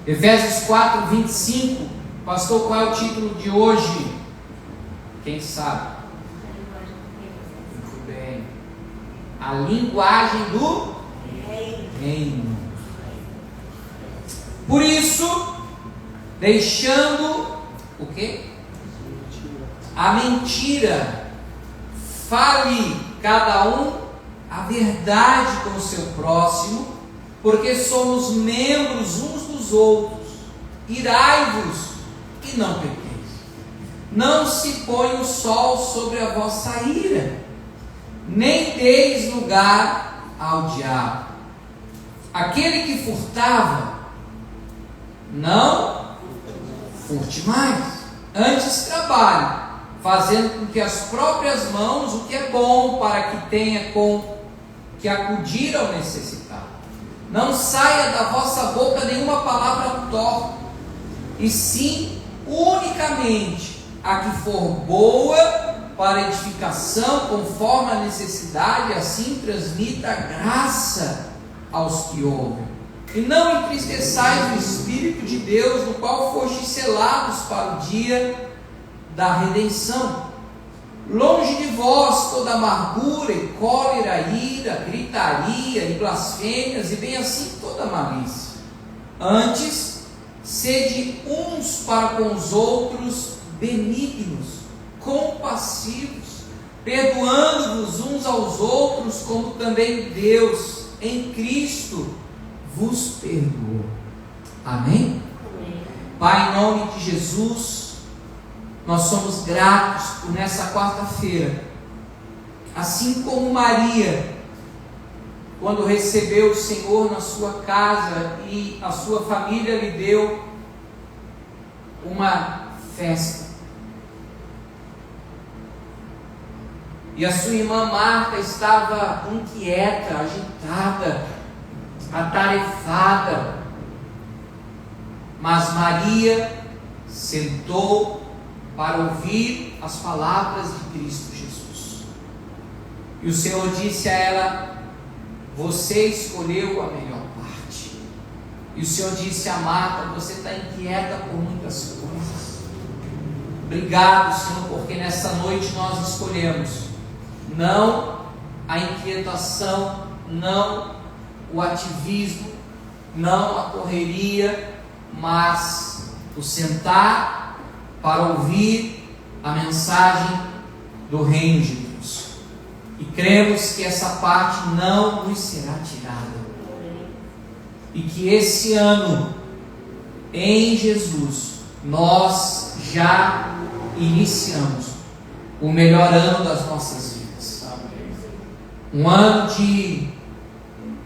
Efésios 4, 25. Pastor, qual é o título de hoje? Quem sabe? Muito bem. A linguagem do reino. Por isso, deixando o quê? A mentira, fale cada um a verdade com o seu próximo, porque somos membros uns dos outros. Irai-vos e não pequeis. Não se põe o sol sobre a vossa ira, nem deis lugar ao diabo. Aquele que furtava, não furte mais, antes trabalhe, fazendo com que as próprias mãos o que é bom, para que tenha com que acudir ao necessitado. Não saia da vossa boca nenhuma palavra torpe, e sim unicamente a que for boa para edificação, conforme a necessidade, assim transmita a graça aos que ouvem. E não entristeçais o Espírito de Deus, no qual fostes selados para o dia da redenção. Longe de vós toda amargura e cólera, ira, gritaria e blasfêmias, e bem assim toda malícia. Antes, sede uns para com os outros benignos, compassivos, perdoando-vos uns aos outros, como também Deus em Cristo vos perdoou. Amém? Amém. Pai, em nome de Jesus, nós somos gratos por nessa quarta-feira, assim como Maria, quando recebeu o Senhor na sua casa e a sua família lhe deu uma festa. E a sua irmã Marta estava inquieta, agitada, atarefada. Mas Maria sentou para ouvir as palavras de Cristo Jesus. E o Senhor disse a ela: você escolheu a melhor parte. E o Senhor disse a Marta: você está inquieta por muitas coisas. Obrigado, Senhor, porque nessa noite nós escolhemos não a inquietação, não o ativismo, não a correria, mas o sentar para ouvir a mensagem do reino de Deus. E cremos que essa parte não nos será tirada. E que esse ano, em Jesus, nós já iniciamos o melhor ano das nossas vidas. Um ano de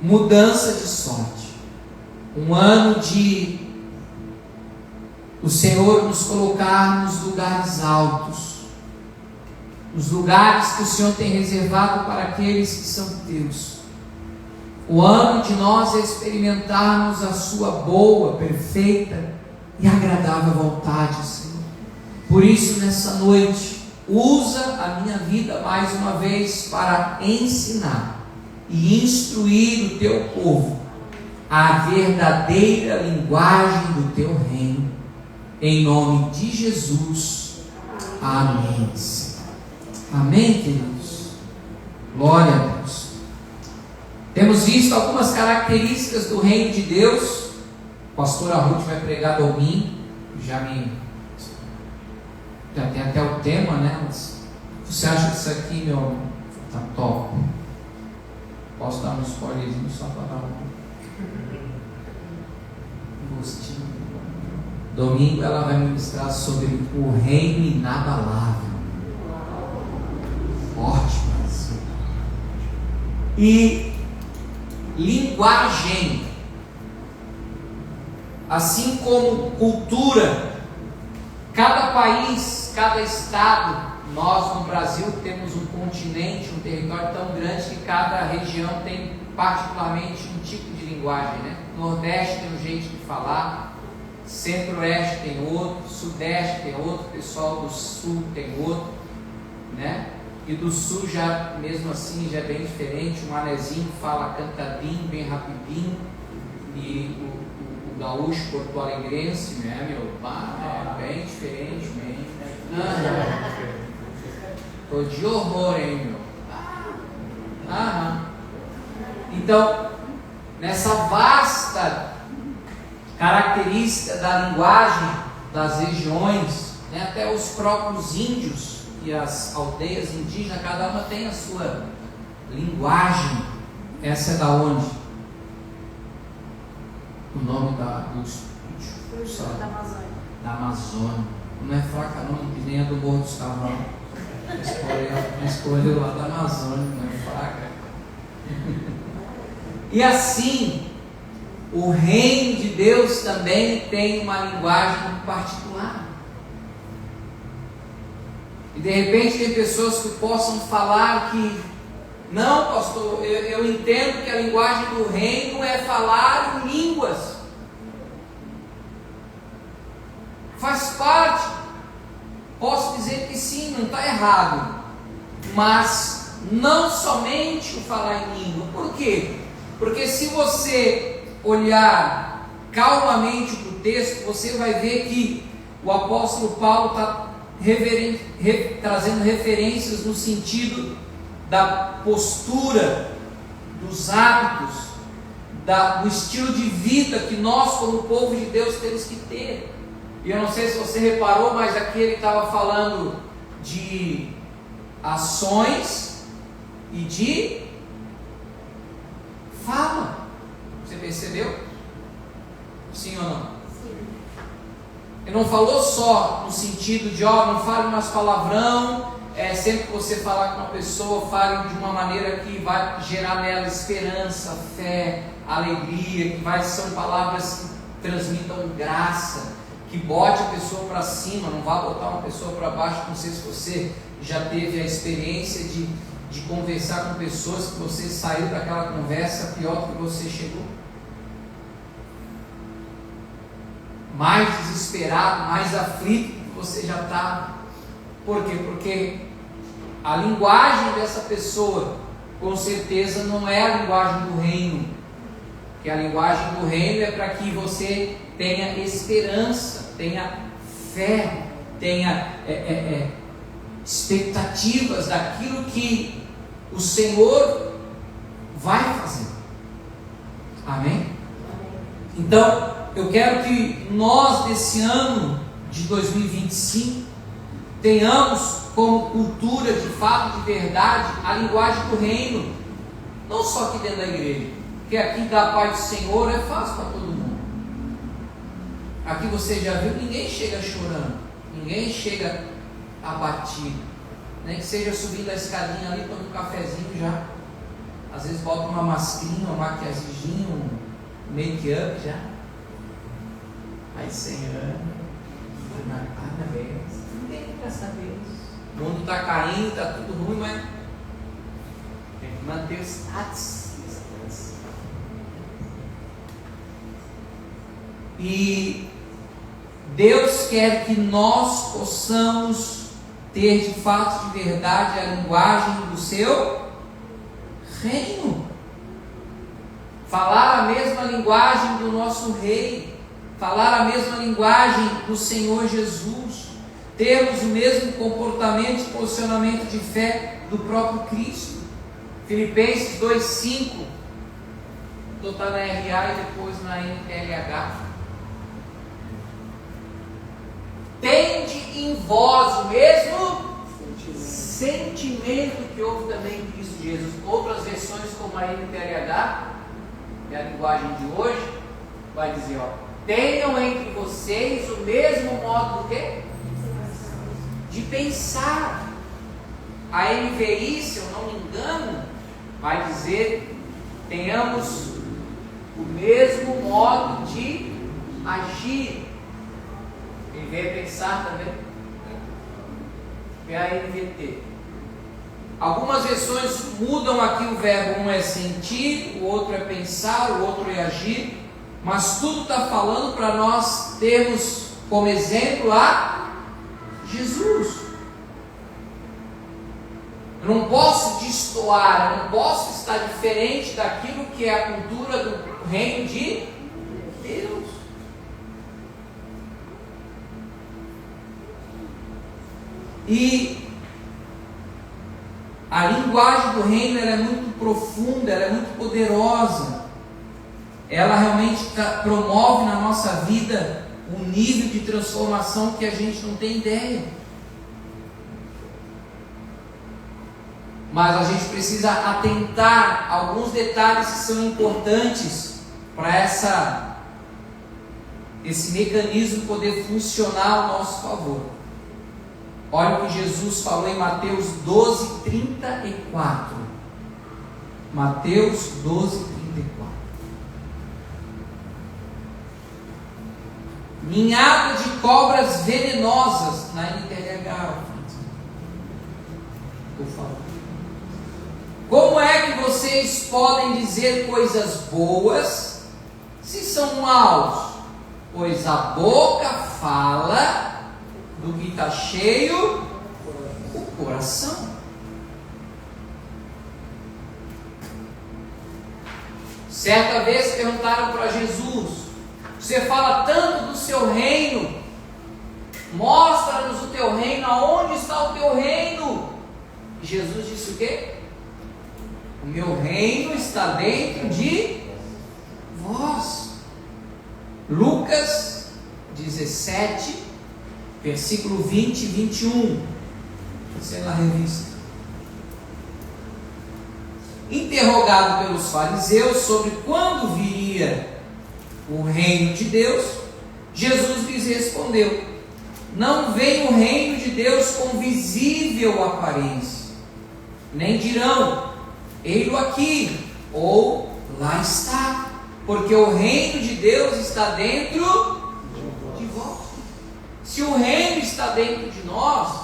mudança de sorte. Um ano de o Senhor nos colocar nos lugares altos, nos lugares que o Senhor tem reservado para aqueles que são teus. O ano de nós experimentarmos a sua boa, perfeita e agradável vontade, Senhor. Por isso, nessa noite, usa a minha vida mais uma vez para ensinar e instruir o teu povo a verdadeira linguagem do teu reino. Em nome de Jesus. Amém. Amém, queridos? Glória a Deus. Temos visto algumas características do reino de Deus. A pastora Ruth vai pregar domingo. Já tem até o tema, né? Mas você acha que isso aqui, meu, tá top? Posso dar um spoilerzinho só para dar um gostinho? Domingo ela vai ministrar sobre o reino inabalável. Forte, Brasil. E linguagem, assim como cultura. Cada país, cada estado, nós no Brasil temos um continente, um território tão grande que cada região tem particularmente um tipo de linguagem, né? Nordeste tem um jeito de falar, Centro-Oeste tem outro, Sudeste tem outro, pessoal do Sul tem outro, né? E do Sul já, mesmo assim, já é bem diferente. O manezinho fala cantadinho, bem rapidinho, e o gaúcho porto-alegrense, né, meu? É bem diferente, bem. Tô de horror, hein, meu? Então, nessa vasta característica da linguagem das regiões, né, até os próprios índios e as aldeias indígenas, cada uma tem a sua linguagem. Essa é da onde? O nome da Amazônia. Da Amazônia. Não é fraca não, que nem a do Morro dos Cavalos. Escolheu lá da Amazônia, não é fraca. E assim, o reino de Deus também tem uma linguagem particular. E de repente tem pessoas que possam falar que não, pastor, eu entendo que a linguagem do reino é falar em línguas. Faz parte. Posso dizer que sim, não está errado. Mas não somente o falar em língua. Por quê? Porque se você olhar calmamente para o texto, você vai ver que o apóstolo Paulo está trazendo referências no sentido da postura, dos hábitos, do estilo de vida que nós, como povo de Deus, temos que ter. E eu não sei se você reparou, mas aqui ele estava falando de ações e de fala. Você percebeu? Sim ou não? Sim. Ele não falou só no sentido de, não fale mais palavrão, sempre que você falar com uma pessoa, fale de uma maneira que vai gerar nela esperança, fé, alegria, que são palavras que transmitam graça, que bote a pessoa para cima, não vá botar uma pessoa para baixo. Não sei se você já teve a experiência de conversar com pessoas que você saiu daquela conversa pior do que você chegou. Mais desesperado, mais aflito que você já está. Por quê? Porque a linguagem dessa pessoa, com certeza, não é a linguagem do reino. Que a linguagem do reino é para que você tenha esperança, tenha fé, tenha expectativas daquilo que o Senhor vai fazer. Amém? Então, eu quero que nós, desse ano de 2025, tenhamos como cultura, de fato, de verdade, a linguagem do reino, não só aqui dentro da igreja, porque aqui da paz do Senhor é fácil para todo mundo. Aqui você já viu, ninguém chega chorando, ninguém chega abatido, nem que seja subindo a escadinha ali, toma um cafezinho já, às vezes bota uma mascarinha, uma maquiagemzinha, um make-up já. Aí, Senhor, ninguém quer saber isso. O mundo está caindo, está tudo ruim, mas tem que manter o status. E Deus quer que nós possamos ter de fato, de verdade, a linguagem do seu reino. Falar a mesma linguagem do nosso rei. Falar a mesma linguagem do Senhor Jesus. Termos o mesmo comportamento e posicionamento de fé do próprio Cristo. Filipenses 2,5. Vou botar na RA e depois na NTLH. Tende em vós o mesmo sentimento que houve também em Cristo Jesus. Outras versões, como a NTLH, que é a linguagem de hoje, vai dizer, tenham entre vocês o mesmo modo do quê? De pensar. A NVI, se eu não me engano, vai dizer, tenhamos o mesmo modo de agir. Ele veio pensar também. É a NVT. Algumas versões mudam aqui o verbo, um é sentir, o outro é pensar, o outro é agir, mas tudo está falando para nós termos como exemplo a Jesus. Eu não posso destoar, eu não posso estar diferente daquilo que é a cultura do reino de Deus. E a linguagem do reino ela é muito profunda, ela é muito poderosa. Ela realmente promove na nossa vida um nível de transformação que a gente não tem ideia. Mas a gente precisa atentar a alguns detalhes que são importantes para esse mecanismo poder funcionar ao nosso favor. Olha o que Jesus falou em Mateus 12:34. Mateus 12:34. Ninhada de cobras venenosas na NTLH. Por favor. Como é que vocês podem dizer coisas boas se são maus? Pois a boca fala do que está cheio o coração. Certa vez perguntaram para Jesus: você fala tanto do seu reino, mostra-nos o teu reino, aonde está o teu reino? E Jesus disse o quê? O meu reino está dentro de vós. Lucas 17, versículo 20 e 21. Você na revista. Interrogado pelos fariseus sobre quando viria o reino de Deus, Jesus lhes respondeu: não vem o reino de Deus com visível aparência, nem dirão, ei-lo aqui, ou lá está, porque o reino de Deus está dentro de vós. Se o reino está dentro de nós,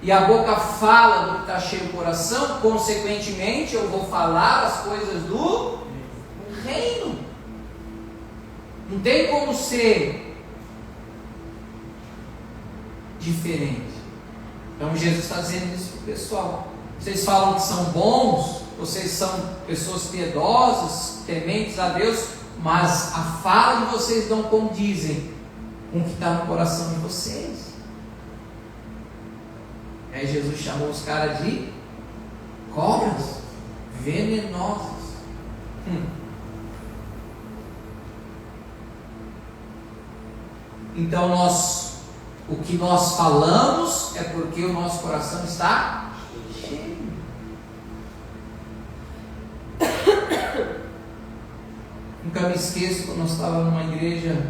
e a boca fala do que está cheio o coração, consequentemente eu vou falar as coisas do reino. Não tem como ser diferente. Então Jesus está dizendo isso para o pessoal. Vocês falam que são bons, vocês são pessoas piedosas, tementes a Deus, mas a fala de vocês não condizem com o que está no coração de vocês. Aí Jesus chamou os caras de cobras venenosas. Então o que nós falamos é porque o nosso coração está cheio. Nunca me esqueço quando nós estávamos numa igreja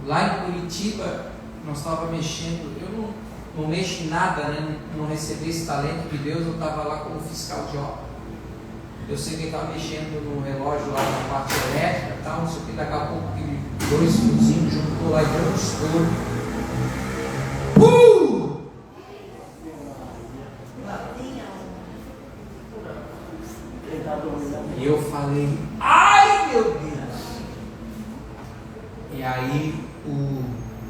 lá em Curitiba, nós estávamos mexendo, eu não mexo em nada, né? Não recebi esse talento de Deus, eu estava lá como fiscal de obra. Eu sei que ele estava mexendo no relógio lá na parte elétrica e tal, não sei o que, daqui a pouco aquele 2 fiozinhos juntou lá e deu um estouro. E eu falei, ai meu Deus! E aí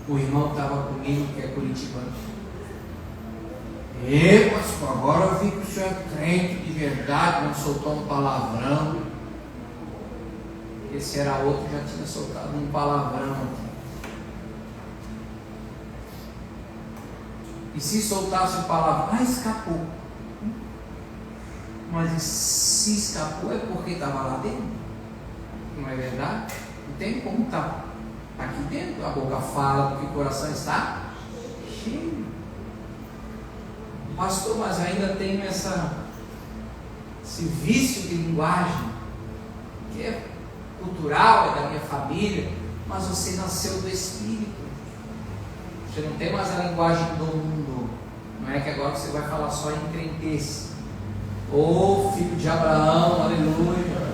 o irmão estava comigo, que é curitibano. Pastor, agora eu vi que o senhor é crente de verdade, não soltou um palavrão. Esse era outro, já tinha soltado um palavrão aqui. E se soltasse um palavrão, escapou. Mas se escapou é porque estava lá dentro. Não é verdade? Não tem como estar aqui dentro. A boca fala do que o coração está cheio. Pastor, mas ainda tenho esse vício de linguagem, que é cultural, é da minha família, mas você nasceu do Espírito. Você não tem mais a linguagem do mundo. Não é que agora você vai falar só em crentez. Filho de Abraão, aleluia.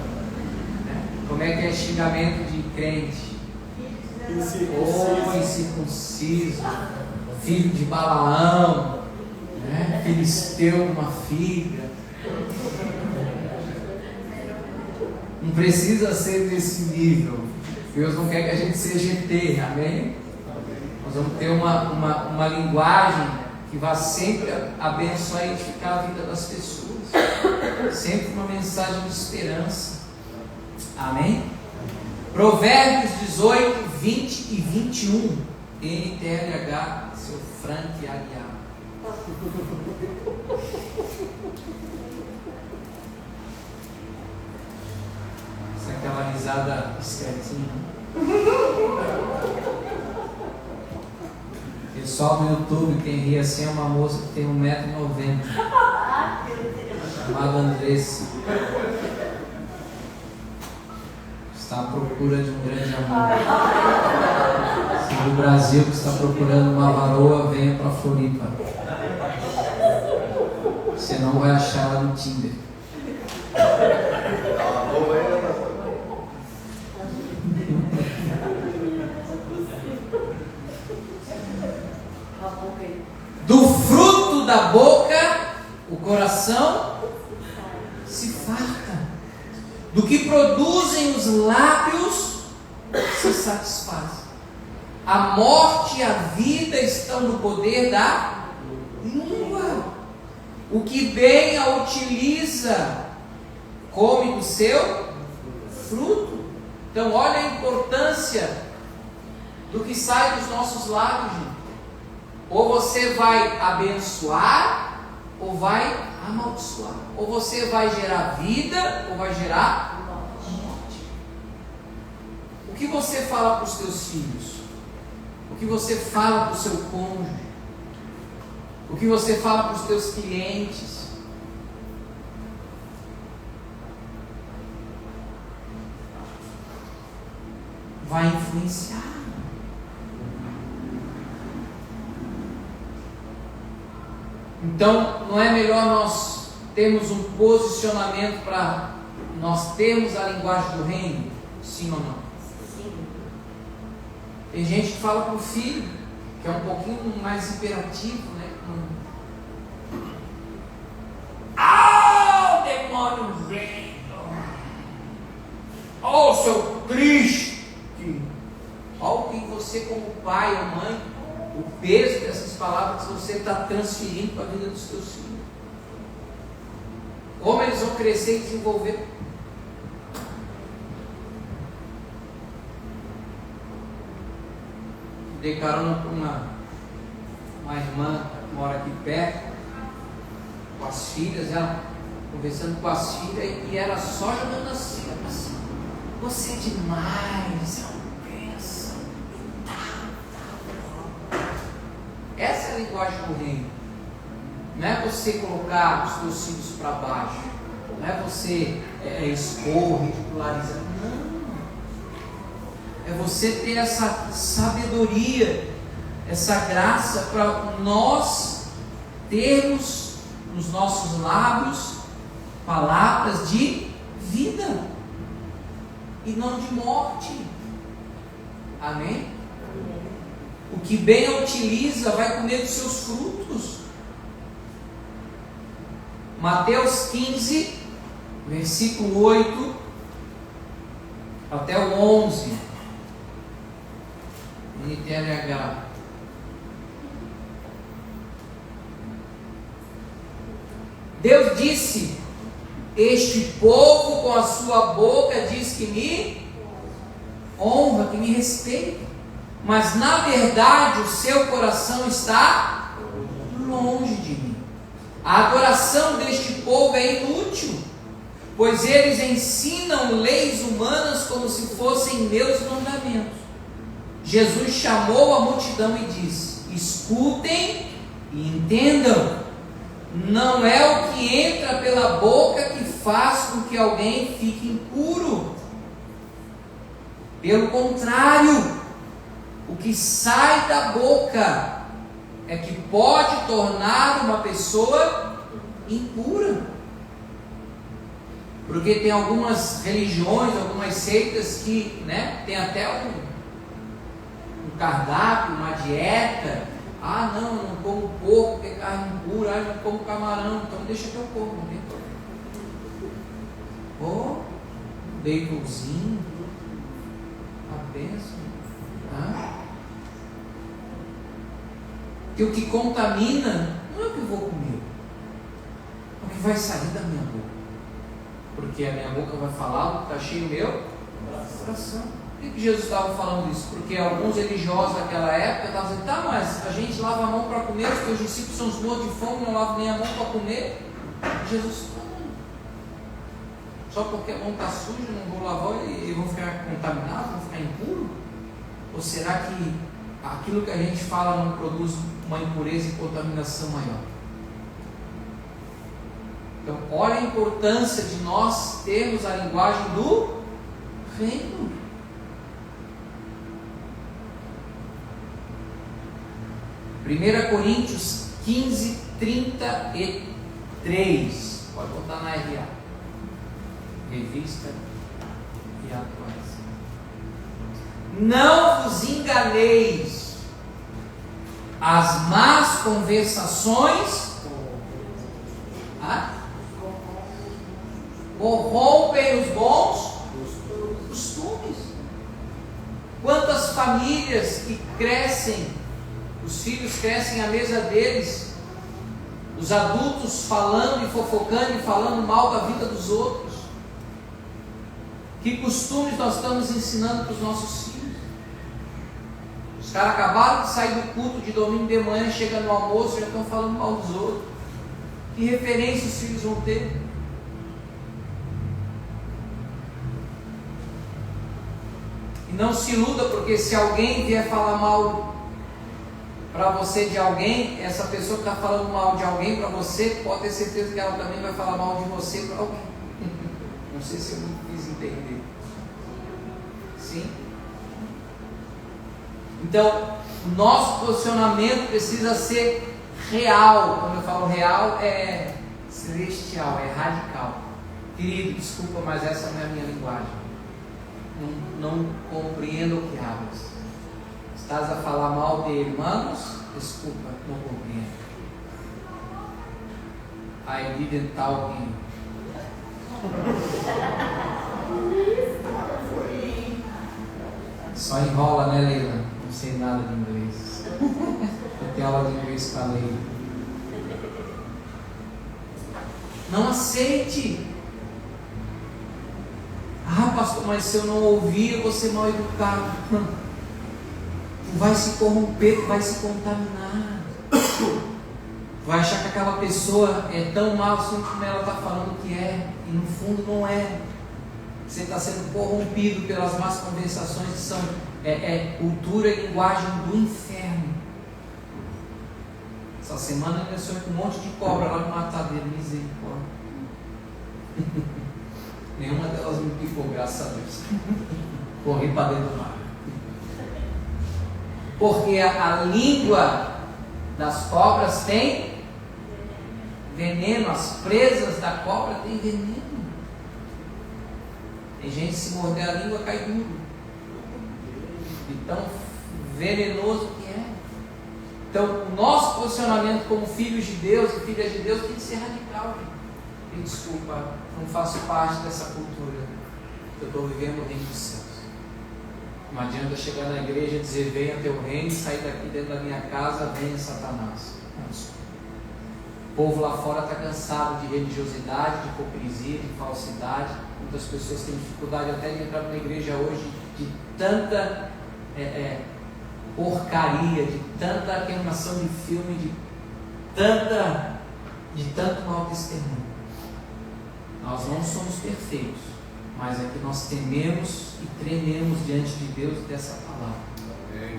Como é que é xingamento de crente? Incircunciso, filho de Balaão, filisteu uma filha. Não precisa ser desse nível. Deus não quer que a gente seja ET, amém? Nós vamos ter uma linguagem que vai sempre abençoar e edificar a vida das pessoas. Sempre uma mensagem de esperança. Amém? Provérbios 18, 20 e 21. NTLH, seu Frank Aguiar. Essa é aquela risada discretinha. Pessoal no YouTube, quem ri assim é uma moça que tem 1,90 m. Chamada Andressa. Está à procura de um grande amor. Se do Brasil que está procurando uma varoa, venha para Floripa. Você não vai achar ela no Tinder. Do fruto da boca, o coração se farta. Do que produzem os lábios, se satisfaz. A morte e a vida estão no poder da língua. O que bem a utiliza, come do seu fruto. Então, olha a importância do que sai dos nossos lábios, gente. Ou você vai abençoar, ou vai amaldiçoar. Ou você vai gerar vida, ou vai gerar morte. O que você fala para os teus filhos? O que você fala para o seu cônjuge? O que você fala para os teus clientes? Vai influenciar. Então, não é melhor nós termos um posicionamento para nós termos a linguagem do reino? Sim ou não? Sim. Tem gente que fala para o filho, que é um pouquinho mais imperativo, né? Ah, o demônio vem! Oh, seu Cristo! Olha que você, como pai ou mãe, o peso dessas palavras que você está transferindo para a vida dos seus filhos. Como eles vão crescer e desenvolver. Dei carona para uma irmã que mora aqui perto, com as filhas, ela conversando com as filhas, e ela só jogando assim, você é demais, é uma bênção. Essa é a linguagem do reino. Não é você colocar os seus filhos para baixo, não é você expor, ridicularizar, não. É você ter essa sabedoria, essa graça para nós termos nos nossos lábios palavras de vida e não de morte. Amém? O que bem a utiliza vai comer dos seus frutos. Mateus 15, versículo 8 até o 11. NTLH. Deus disse: este povo com a sua boca diz que me honra, que me respeita, mas na verdade o seu coração está longe de mim. A adoração deste povo é inútil, pois eles ensinam leis humanas como se fossem meus mandamentos. Jesus chamou a multidão e disse: escutem e entendam. Não é o que entra pela boca que faz com que alguém fique impuro. Pelo contrário, o que sai da boca é que pode tornar uma pessoa impura. Porque tem algumas religiões, algumas seitas que, tem até um cardápio, uma dieta. Ah, não, eu não como porco porque é carne impura. Ah, eu não como camarão, então deixa que eu como. Baconzinho, a bênção. Porque o que contamina não é o que eu vou comer, é o que vai sair da minha boca. Porque a minha boca vai falar o que está cheio do meu coração. Por que Jesus estava falando isso? Porque alguns religiosos daquela época estavam dizendo, tá, mas a gente lava a mão para comer, os teus discípulos são os mortos de fome, não lavam nem a mão para comer. Jesus, não. Só porque a mão está suja, não vou lavar e vão ficar contaminados, vão ficar impuros? Ou será que aquilo que a gente fala não produz uma impureza e contaminação maior? Então, olha a importância de nós termos a linguagem do reino. Primeira Coríntios 15, 33. Pode botar na RA. Revista e atualização. Não vos enganeis, as más conversações corrompem os bons costumes. Quantas famílias que crescem, os filhos crescem à mesa deles, os adultos falando e fofocando e falando mal da vida dos outros. Que costumes nós estamos ensinando para os nossos filhos? Os caras acabaram de sair do culto de domingo de manhã, chegam no almoço e já estão falando mal dos outros. Que referência os filhos vão ter? E não se iluda, porque se alguém vier falar mal para você de alguém, essa pessoa que está falando mal de alguém para você, pode ter certeza que ela também vai falar mal de você para alguém. Não sei se eu me fiz entender. Sim? Então, o nosso posicionamento precisa ser real. Quando eu falo real, é celestial, é radical. Querido, desculpa, mas essa não é a minha linguagem. Não compreendo o que hablas. Estás a falar mal de irmãos? Desculpa, não compreendo. I didn't talk in. Só enrola, né, Leila? Não sei nada de inglês. Eu tenho aula de inglês com a Leila. Não aceite. Ah, pastor, mas se eu não ouvir, eu vou ser mal educado. Tu vai se corromper, tu vai se contaminar. Tu vai achar que aquela pessoa é tão mal assim como ela está falando que é. E no fundo não é. Você está sendo corrompido pelas más conversações que são cultura e linguagem do inferno. Essa semana eu sonhei com um monte de cobra lá no matadeiro, misericórdia. Nenhuma delas me picou, graças a Deus. Corri para dentro do mar. Porque a língua das cobras tem veneno, as presas da cobra têm veneno. Tem gente que se morder a língua cai duro. De tão venenoso que é. Então, o nosso posicionamento como filhos de Deus e filhas de Deus tem que ser radical. E desculpa, não faço parte dessa cultura. Eu estou vivendo o reino dos céus. Não adianta chegar na igreja e dizer: venha teu reino, e sair daqui dentro da minha casa, venha Satanás. Não, desculpa. O povo lá fora está cansado de religiosidade, de hipocrisia, de falsidade. Muitas pessoas têm dificuldade até de entrar numa igreja hoje, de tanta porcaria, de tanta queimação de filme, de tanto mau testemunho. Nós não somos perfeitos, mas é que nós tememos e trememos diante de Deus e dessa palavra.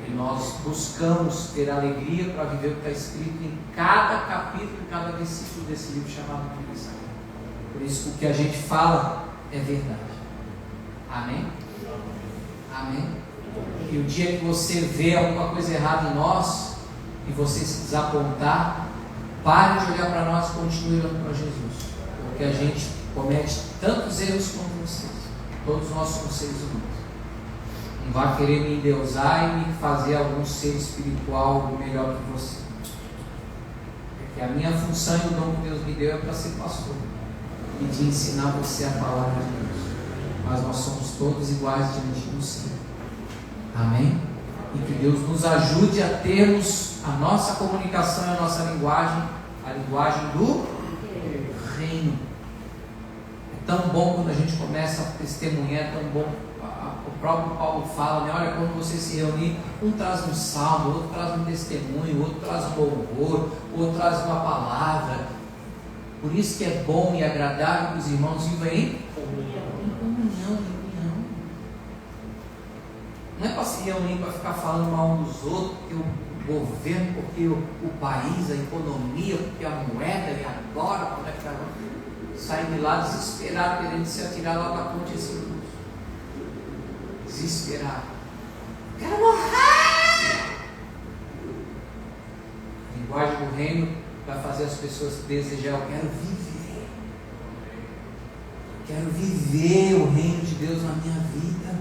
E nós buscamos ter alegria para viver o que está escrito em cada capítulo, em cada versículo desse livro chamado Bíblia Sagrada. Por isso, o que a gente fala é verdade. Amém? Amém? E o dia que você vê alguma coisa errada em nós e você se desapontar, pare de olhar para nós e continue olhando para Jesus. Porque a gente comete tantos erros como vocês. Todos nós somos seres humanos. Não vá querer me endeusar e me fazer algum ser espiritual melhor que você. Porque a minha função e o dom que Deus me deu é para ser pastor e de ensinar você a palavra de Deus. Mas nós somos todos iguais diante do Senhor. Amém? E que Deus nos ajude a termos a nossa comunicação e a nossa linguagem, a linguagem do reino. É tão bom quando a gente começa a testemunhar, é tão bom a próprio Paulo fala, né? Olha, quando você se reunir, um traz um salmo, outro traz um testemunho, outro traz um louvor, outro traz uma palavra. Por isso que é bom e agradável que os irmãos vivam em comunhão. Não é para se reunir para ficar falando mal um dos outros, porque o governo, porque o país, a economia, porque a moeda, e agora, como é que está? Sai de lá desesperado, querendo se atirar lá da ponte assim. Desesperado. Quero morrer! A linguagem do reino vai fazer as pessoas desejar, eu quero viver. Quero viver o reino de Deus na minha vida.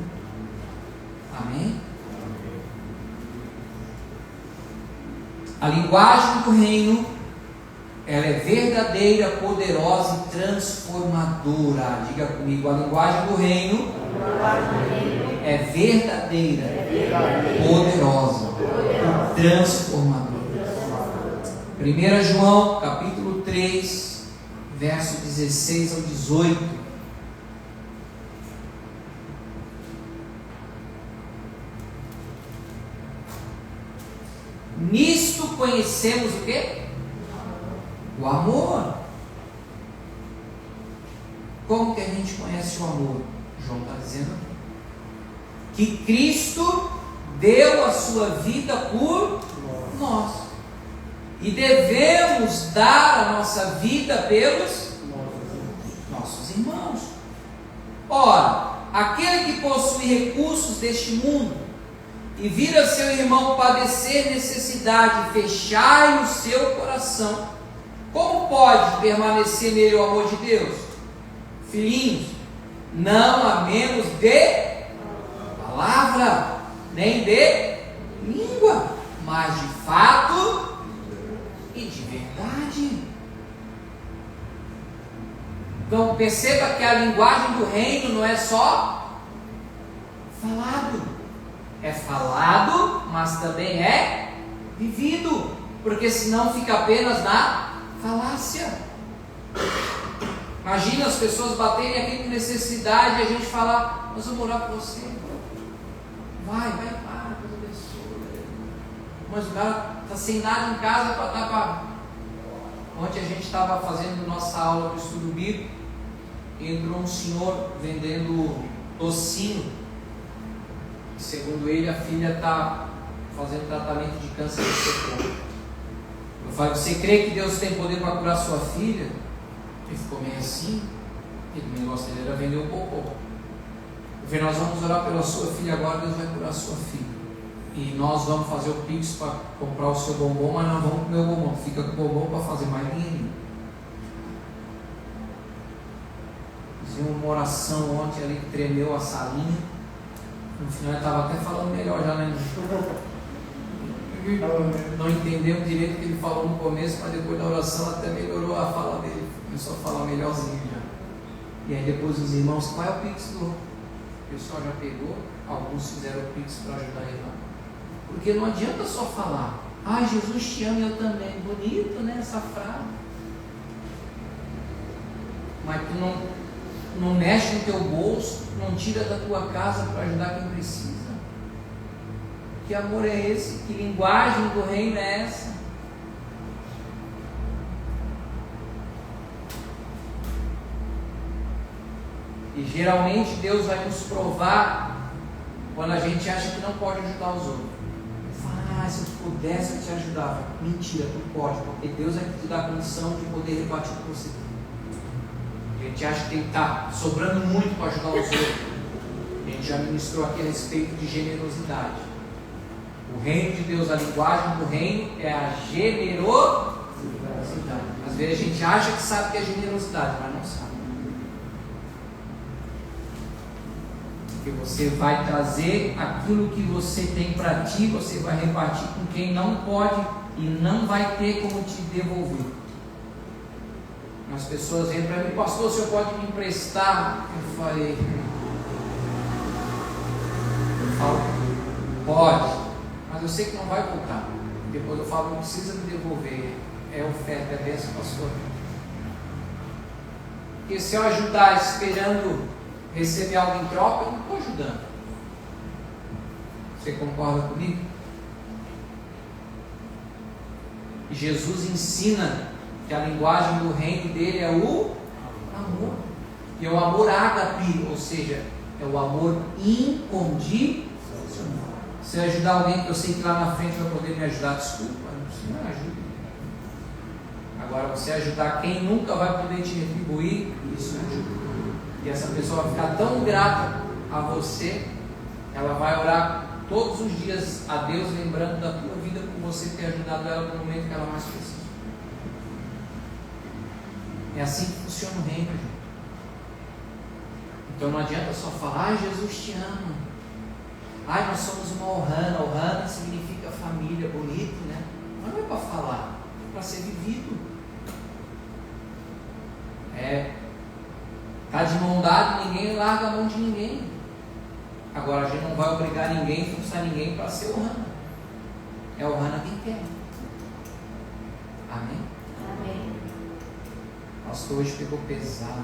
Amém? A linguagem do reino, ela é verdadeira, poderosa e transformadora. Diga comigo, a linguagem do reino é verdadeira, poderosa e transformadora. 1 João, capítulo 3, verso 16 ao 18. Nisto conhecemos o quê? O amor. Como que a gente conhece o amor? João está dizendo aqui que Cristo deu a sua vida por nós, e devemos dar a nossa vida pelos nossos irmãos. Ora, aquele que possui recursos deste mundo e vira seu irmão padecer necessidade, fechai o seu coração, como pode permanecer nele o amor de Deus? Filhinhos, não amemos de palavra, nem de língua, mas de fato e de verdade. Então perceba que a linguagem do reino não é só falado. É falado, mas também é vivido, porque senão fica apenas na falácia. Imagina as pessoas baterem aqui com necessidade e a gente falar, nós vamos orar por você. Vai, para, Deus abençoe. Mas o cara está sem nada em casa para dar para... Ontem a gente estava fazendo nossa aula do estudo bíblico, entrou um senhor vendendo docinho. Segundo ele, a filha está fazendo tratamento de câncer de cérebro. Eu falei, você crê que Deus tem poder para curar sua filha? Ele ficou meio assim. E o negócio dele era vender um popô. Eu falei, nós vamos orar pela sua filha agora, Deus vai curar sua filha. E nós vamos fazer o pix para comprar o seu bombom, mas não vamos comer o bombom. Fica com o bombom para fazer mais dinheiro. Fizemos uma oração ontem ali que tremeu a salinha. No final ele estava até falando melhor já, né? Não entendemos direito o que ele falou no começo, mas depois da oração até melhorou a fala dele. Começou a falar melhorzinho já. E aí depois os irmãos, qual é o pix do? O pessoal já pegou, alguns fizeram o pix para ajudar ele lá. Porque não adianta só falar, Jesus te ama e eu também. Bonito, né, essa frase. Mas tu não mexe no teu bolso, não tira da tua casa para ajudar quem precisa. Que amor é esse? Que linguagem do reino é essa? E geralmente Deus vai nos provar quando a gente acha que não pode ajudar os outros. Fala, se eu pudesse eu te ajudava. Mentira, tu pode, porque Deus é que te dá a condição de poder repartir com você. A gente acha que tem que estar sobrando muito para ajudar os outros. A gente já ministrou aqui a respeito de generosidade. O reino de Deus, a linguagem do reino é a generosidade. Às vezes a gente acha que sabe que é generosidade, mas não sabe. Porque você vai trazer aquilo que você tem para ti, você vai repartir com quem não pode e não vai ter como te devolver. As pessoas vêm para mim, pastor, o senhor pode me emprestar? Eu falei, pode, mas eu sei que não vai voltar. Depois eu falo, não precisa me devolver, é oferta, é bênção para a sua vida. Porque se eu ajudar esperando receber algo em troca, eu não estou ajudando. Você concorda comigo? E Jesus ensina que a linguagem do reino dele é o amor. E é o amor ágape, ou seja, é o amor incondicional. Se eu ajudar alguém que eu sei que lá na frente vai poder me ajudar, desculpa, você não ajuda. Agora, você ajudar quem nunca vai poder te retribuir, isso ajuda. E essa pessoa vai ficar tão grata a você, ela vai orar todos os dias a Deus, lembrando da tua vida por você ter ajudado ela no momento que ela mais precisa. É assim que funciona o reino, gente. Então não adianta só falar, ai, Jesus te ama. Ai, nós somos uma Ohana. Ohana significa família, bonito, né? Mas não é para falar, é para ser vivido. Está de mão dada, ninguém larga a mão de ninguém. Agora a gente não vai obrigar ninguém, forçar ninguém para ser Ohana. É Ohana quem quer. Amém? Amém. O pastor hoje pegou pesado.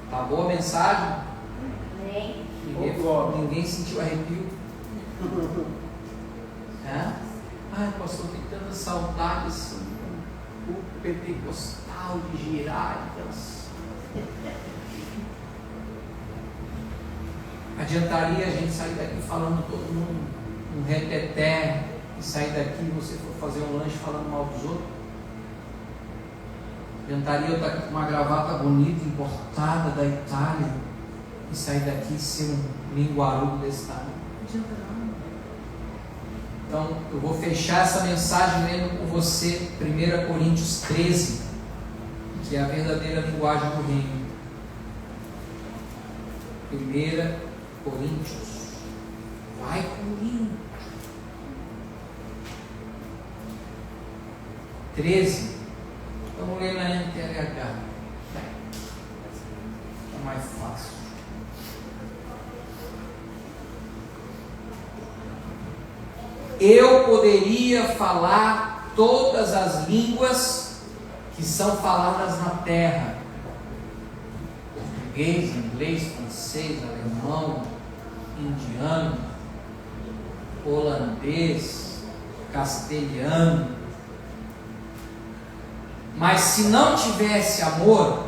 Tá boa a mensagem? Amém. Ninguém sentiu arrepio? Ai, pastor, tem tantas saudades. O pentecostal de Girardas. Adiantaria a gente sair daqui falando todo mundo um reteté e sair daqui e você for fazer um lanche falando mal dos outros? Adiantaria eu estar aqui com uma gravata bonita, importada da Itália e sair daqui e ser um linguarudo desse tamanho? Não adianta não. Então, eu vou fechar essa mensagem lendo com você 1 Coríntios 13, que é a verdadeira linguagem do reino. 1 Coríntios. Vai comigo. 13. Vamos ler na NTLH. É mais fácil. Eu poderia falar todas as línguas que são faladas na terra: português, inglês, francês, alemão, indiano, holandês, castelhano. Mas se não tivesse amor,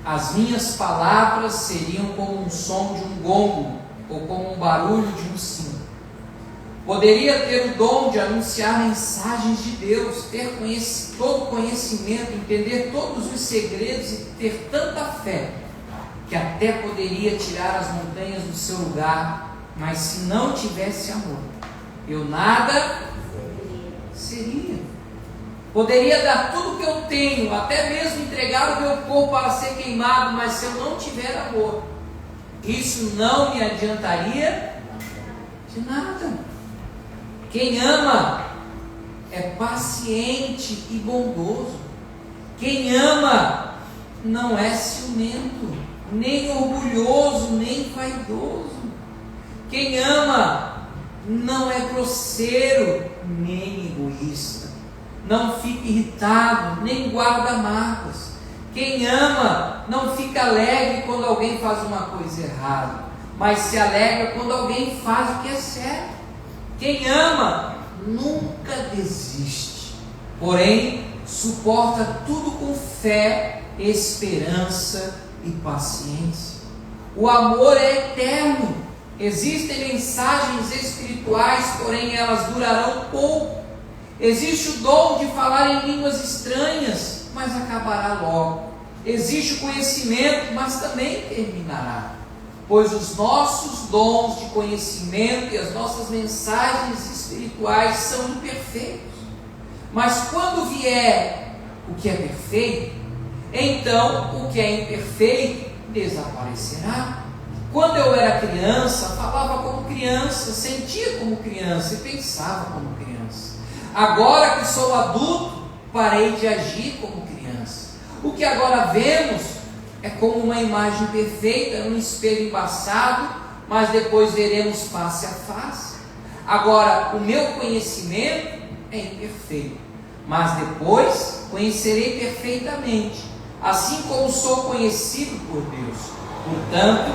as minhas palavras seriam como um som de um gongo ou como um barulho de um sino. Poderia ter o dom de anunciar mensagens de Deus, ter todo conhecimento, entender todos os segredos e ter tanta fé que até poderia tirar as montanhas do seu lugar, mas se não tivesse amor, eu nada seria. Poderia dar tudo que eu tenho, até mesmo entregar o meu corpo para ser queimado, mas se eu não tiver amor, isso não me adiantaria de nada. Quem ama é paciente e bondoso. Quem ama não é ciumento, nem orgulhoso, nem vaidoso. Quem ama não é grosseiro, nem egoísta. Não fica irritado, nem guarda mágoas. Quem ama não fica alegre quando alguém faz uma coisa errada, mas se alegra quando alguém faz o que é certo. Quem ama nunca desiste, porém suporta tudo com fé, esperança e paciência. O amor é eterno. Existem mensagens espirituais, porém elas durarão pouco. Existe o dom de falar em línguas estranhas, mas acabará logo. Existe o conhecimento, mas também terminará. Pois os nossos dons de conhecimento e as nossas mensagens espirituais são imperfeitos. Mas quando vier o que é perfeito, então o que é imperfeito desaparecerá. Quando eu era criança, falava como criança, sentia como criança e pensava como criança. Agora que sou adulto, parei de agir como criança. O que agora vemos é como uma imagem perfeita num espelho embaçado, mas depois veremos face a face. Agora, o meu conhecimento é imperfeito, mas depois conhecerei perfeitamente, assim como sou conhecido por Deus. Portanto,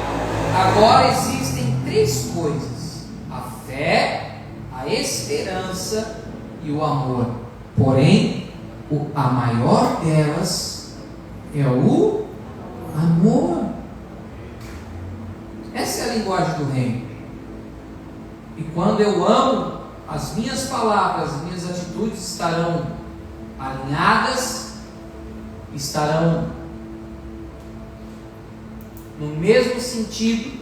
agora existem três coisas esperança e o amor. Porém, a maior delas é o amor. Essa é a linguagem do reino. E quando eu amo, as minhas palavras, as minhas atitudes estarão alinhadas, estarão no mesmo sentido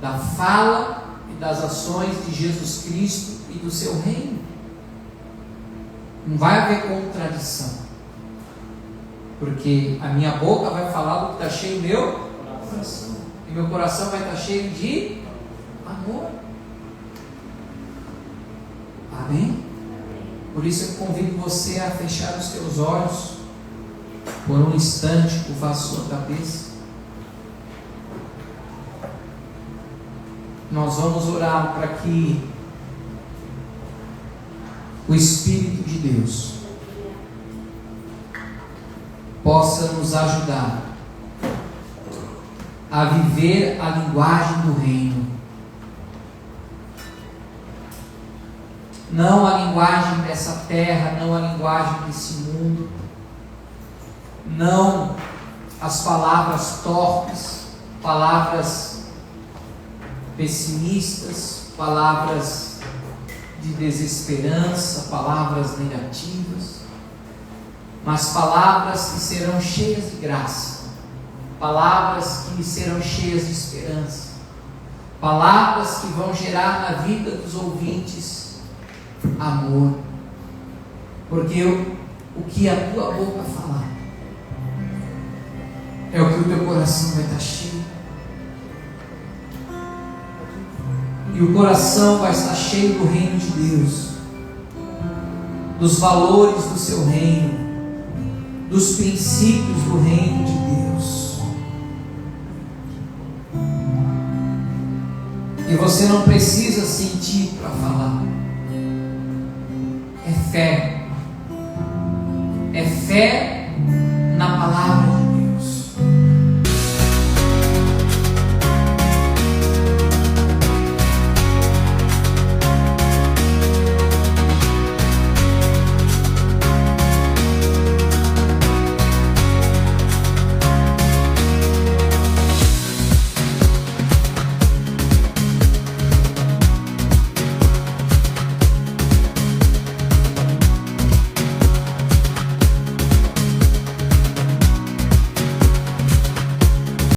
da fala e das ações de Jesus Cristo e do seu reino. Não vai haver contradição, porque a minha boca vai falar do que está cheio do meu coração, e meu coração vai estar cheio de amor. Amém? Por isso eu convido você a fechar os teus olhos por um instante, curvar a sua cabeça. Nós vamos orar para que o Espírito de Deus possa nos ajudar a viver a linguagem do reino. Não a linguagem dessa terra, não a linguagem desse mundo, não as palavras torpes, palavras pessimistas, palavras de desesperança, palavras negativas, mas palavras que serão cheias de graça, palavras que serão cheias de esperança, palavras que vão gerar na vida dos ouvintes amor, porque o que a tua boca falar é o que o teu coração vai estar cheio, e o coração vai estar cheio do reino de Deus, dos valores do seu reino, dos princípios do reino de Deus. E você não precisa sentir para falar. É fé na palavra de